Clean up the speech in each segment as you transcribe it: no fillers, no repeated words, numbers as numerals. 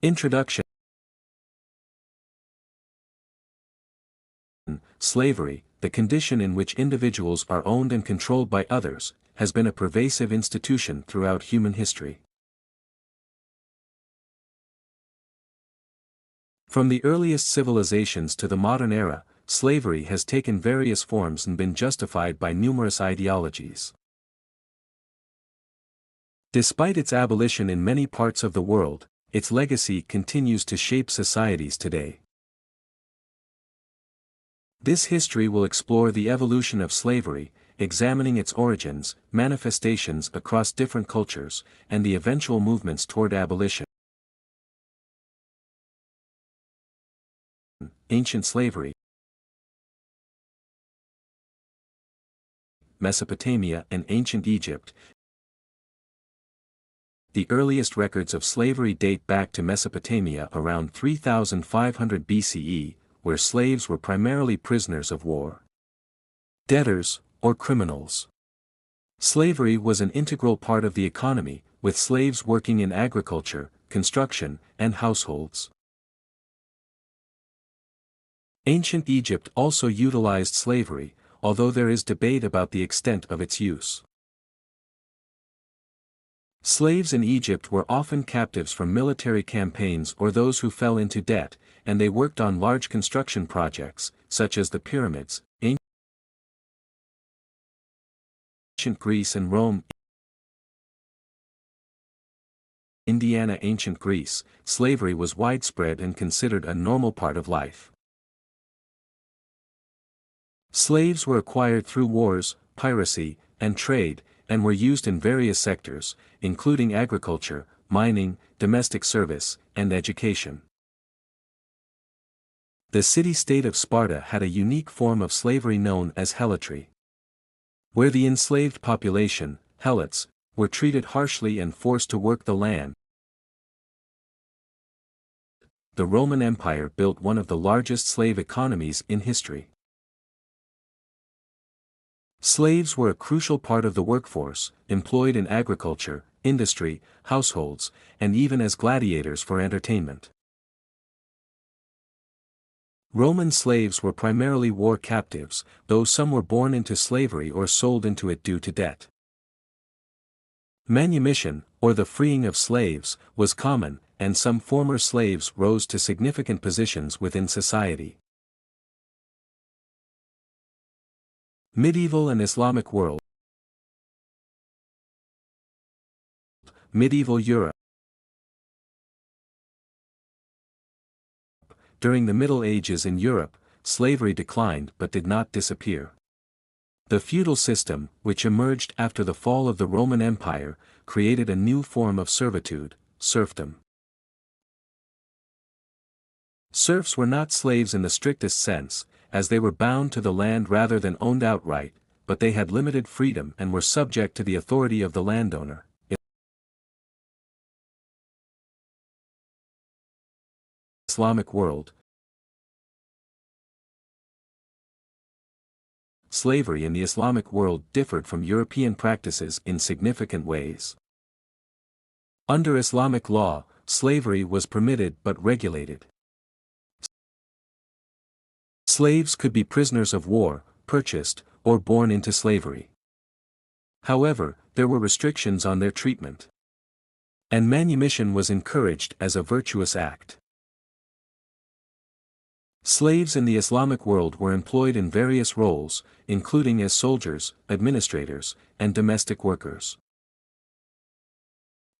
Introduction. Slavery, the condition in which individuals are owned and controlled by others, has been a pervasive institution throughout human history. From the earliest civilizations to the modern era, slavery has taken various forms and been justified by numerous ideologies. Despite its abolition in many parts of the world, its legacy continues to shape societies today. This history will explore the evolution of slavery, examining its origins, manifestations across different cultures, and the eventual movements toward abolition. Ancient slavery. Mesopotamia and ancient Egypt. The earliest records of slavery date back to Mesopotamia around 3500 BCE, where slaves were primarily prisoners of war, debtors, or criminals. Slavery was an integral part of the economy, with slaves working in agriculture, construction, and households. Ancient Egypt also utilized slavery, although there is debate about the extent of its use. Slaves in Egypt were often captives from military campaigns or those who fell into debt, and they worked on large construction projects, such as the pyramids. Ancient Greece and Rome. Indiana. Ancient Greece, slavery was widespread and considered a normal part of life. Slaves were acquired through wars, piracy, and trade, and were used in various sectors, including agriculture, mining, domestic service, and education. The city-state of Sparta had a unique form of slavery known as helatry, where the enslaved population, helots, were treated harshly and forced to work the land. The Roman Empire built one of the largest slave economies in history. Slaves were a crucial part of the workforce, employed in agriculture, industry, households, and even as gladiators for entertainment. Roman slaves were primarily war captives, though some were born into slavery or sold into it due to debt. Manumission, or the freeing of slaves, was common, and some former slaves rose to significant positions within society. Medieval and Islamic world. Medieval Europe. During the Middle Ages in Europe, slavery declined but did not disappear. The feudal system, which emerged after the fall of the Roman Empire, created a new form of servitude, serfdom. Serfs were not slaves in the strictest sense, as they were bound to the land rather than owned outright, but they had limited freedom and were subject to the authority of the landowner. Islamic world. Slavery in the Islamic world differed from European practices in significant ways. Under Islamic law, slavery was permitted but regulated. Slaves could be prisoners of war, purchased, or born into slavery. However, there were restrictions on their treatment. And manumission was encouraged as a virtuous act. Slaves in the Islamic world were employed in various roles, including as soldiers, administrators, and domestic workers.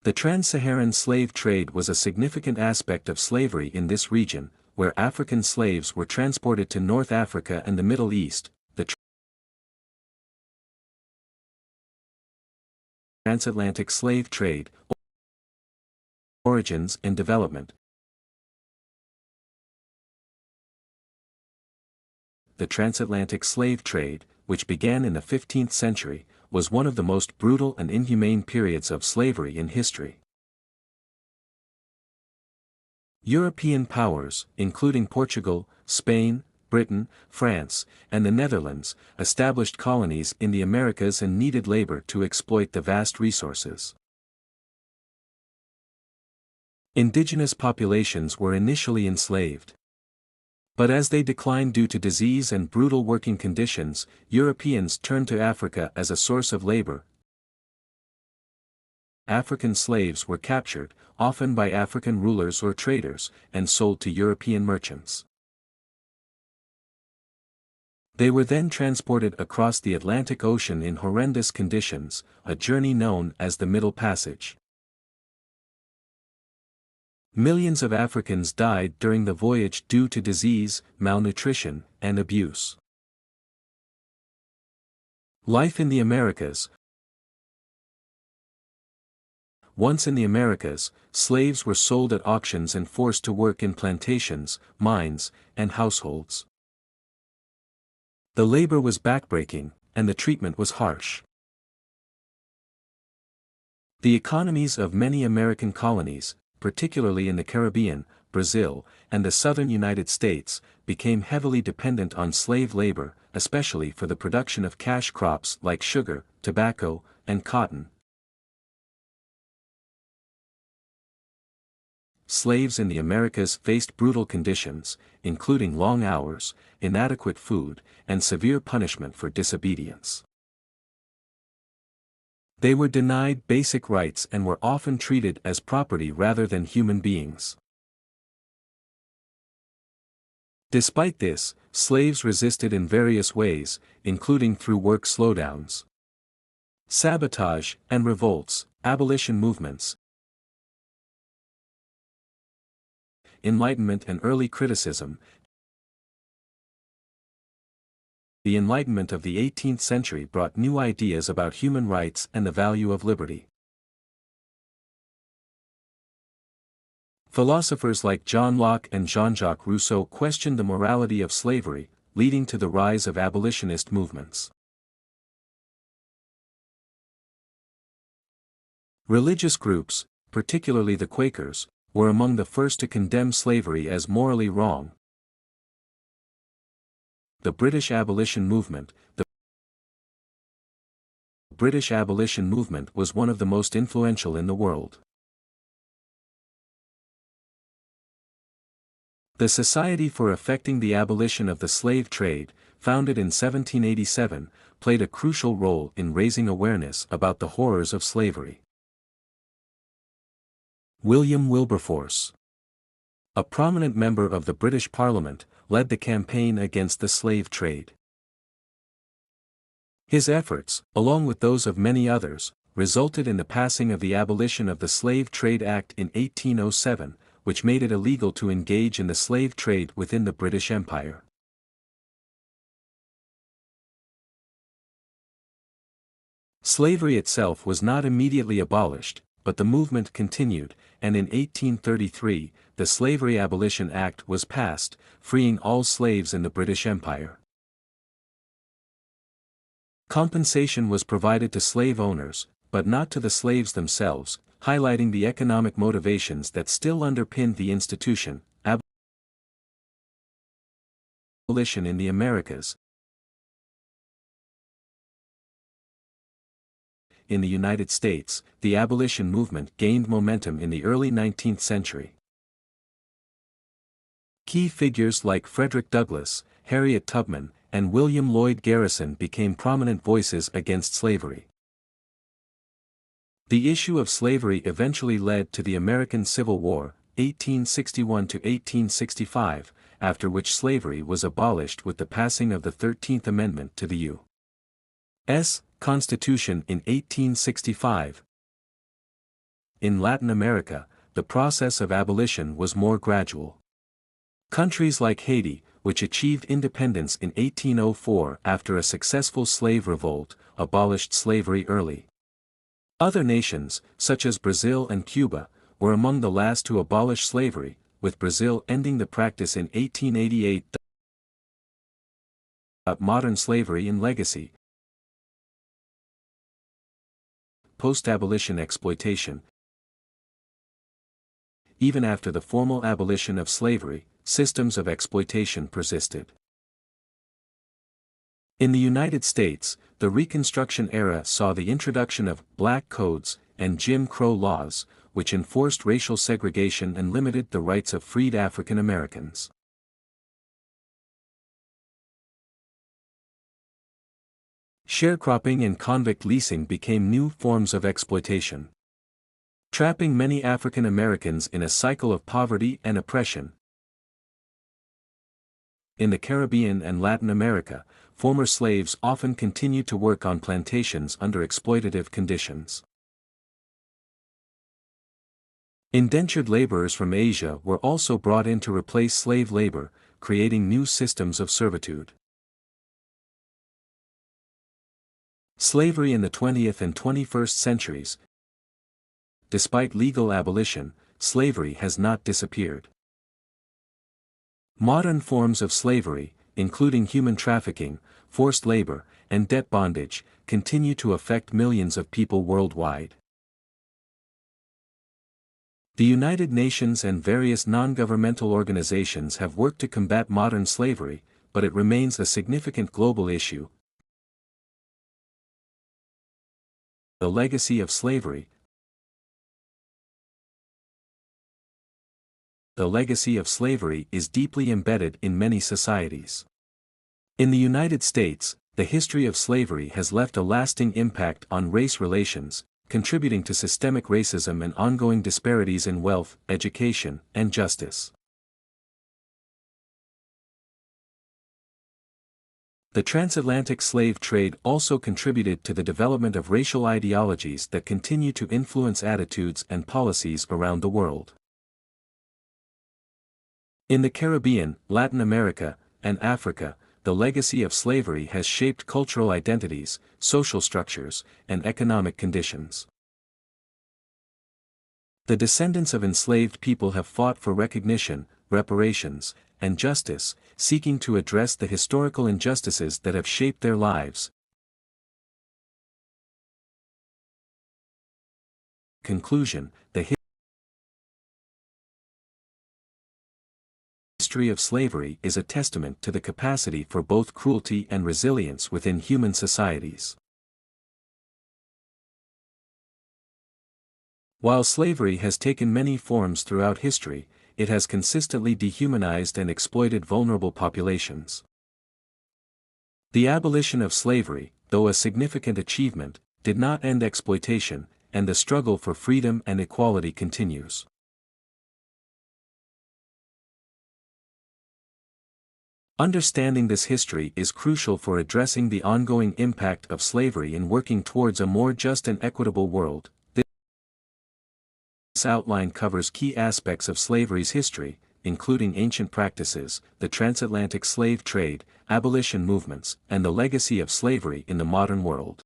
The trans-Saharan slave trade was a significant aspect of slavery in this region, where African slaves were transported to North Africa and the Middle East. The transatlantic slave trade. Origins and development. The transatlantic slave trade, which began in the 15th century, was one of the most brutal and inhumane periods of slavery in history. European powers, including Portugal, Spain, Britain, France, and the Netherlands, established colonies in the Americas and needed labor to exploit the vast resources. Indigenous populations were initially enslaved. But as they declined due to disease and brutal working conditions, Europeans turned to Africa as a source of labor. African slaves were captured, often by African rulers or traders, and sold to European merchants. They were then transported across the Atlantic Ocean in horrendous conditions, a journey known as the Middle Passage. Millions of Africans died during the voyage due to disease, malnutrition, and abuse. Life in the Americas. Once in the Americas, slaves were sold at auctions and forced to work in plantations, mines, and households. The labor was backbreaking, and the treatment was harsh. The economies of many American colonies, particularly in the Caribbean, Brazil, and the southern United States, became heavily dependent on slave labor, especially for the production of cash crops like sugar, tobacco, and cotton. Slaves in the Americas faced brutal conditions, including long hours, inadequate food, and severe punishment for disobedience. They were denied basic rights and were often treated as property rather than human beings. Despite this, slaves resisted in various ways, including through work slowdowns, sabotage and revolts, abolition movements, Enlightenment and early criticism. The Enlightenment of the 18th century brought new ideas about human rights and the value of liberty. Philosophers like John Locke and Jean-Jacques Rousseau questioned the morality of slavery, leading to the rise of abolitionist movements. Religious groups, particularly the Quakers, were among the first to condemn slavery as morally wrong. The British Abolition Movement. The British Abolition Movement was one of the most influential in the world. The Society for Effecting the Abolition of the Slave Trade, founded in 1787, played a crucial role in raising awareness about the horrors of slavery. William Wilberforce, a prominent member of the British Parliament, led the campaign against the slave trade. His efforts, along with those of many others, resulted in the passing of the Abolition of the Slave Trade Act in 1807, which made it illegal to engage in the slave trade within the British Empire. Slavery itself was not immediately abolished, but the movement continued, and in 1833, the Slavery Abolition Act was passed, freeing all slaves in the British Empire. Compensation was provided to slave owners, but not to the slaves themselves, highlighting the economic motivations that still underpinned the institution. Abolition in the Americas. In the United States, the abolition movement gained momentum in the early 19th century. Key figures like Frederick Douglass, Harriet Tubman, and William Lloyd Garrison became prominent voices against slavery. The issue of slavery eventually led to the American Civil War, 1861 to 1865, after which slavery was abolished with the passing of the 13th Amendment to the U.S. Constitution in 1865. In Latin America, the process of abolition was more gradual. Countries like Haiti, which achieved independence in 1804 after a successful slave revolt, abolished slavery early. Other nations, such as Brazil and Cuba, were among the last to abolish slavery, with Brazil ending the practice in 1888. Modern slavery and legacy. Post-abolition exploitation. Even after the formal abolition of slavery, systems of exploitation persisted. In the United States, the Reconstruction era saw the introduction of black codes and Jim Crow laws, which enforced racial segregation and limited the rights of freed African Americans. Sharecropping and convict leasing became new forms of exploitation, trapping many African Americans in a cycle of poverty and oppression. In the Caribbean and Latin America, former slaves often continued to work on plantations under exploitative conditions. Indentured laborers from Asia were also brought in to replace slave labor, creating new systems of servitude. Slavery in the 20th and 21st centuries. Despite legal abolition, slavery has not disappeared. Modern forms of slavery, including human trafficking, forced labor, and debt bondage, continue to affect millions of people worldwide. The United Nations and various non-governmental organizations have worked to combat modern slavery, but it remains a significant global issue. The legacy of slavery. The legacy of slavery is deeply embedded in many societies. In the United States, the history of slavery has left a lasting impact on race relations, contributing to systemic racism and ongoing disparities in wealth, education, and justice. The transatlantic slave trade also contributed to the development of racial ideologies that continue to influence attitudes and policies around the world. In the Caribbean, Latin America, and Africa, the legacy of slavery has shaped cultural identities, social structures, and economic conditions. The descendants of enslaved people have fought for recognition, reparations, and justice, seeking to address the historical injustices that have shaped their lives. Conclusion: the history of slavery is a testament to the capacity for both cruelty and resilience within human societies. While slavery has taken many forms throughout history, it has consistently dehumanized and exploited vulnerable populations. The abolition of slavery, though a significant achievement, did not end exploitation, and the struggle for freedom and equality continues. Understanding this history is crucial for addressing the ongoing impact of slavery in working towards a more just and equitable world. This outline covers key aspects of slavery's history, including ancient practices, the transatlantic slave trade, abolition movements, and the legacy of slavery in the modern world.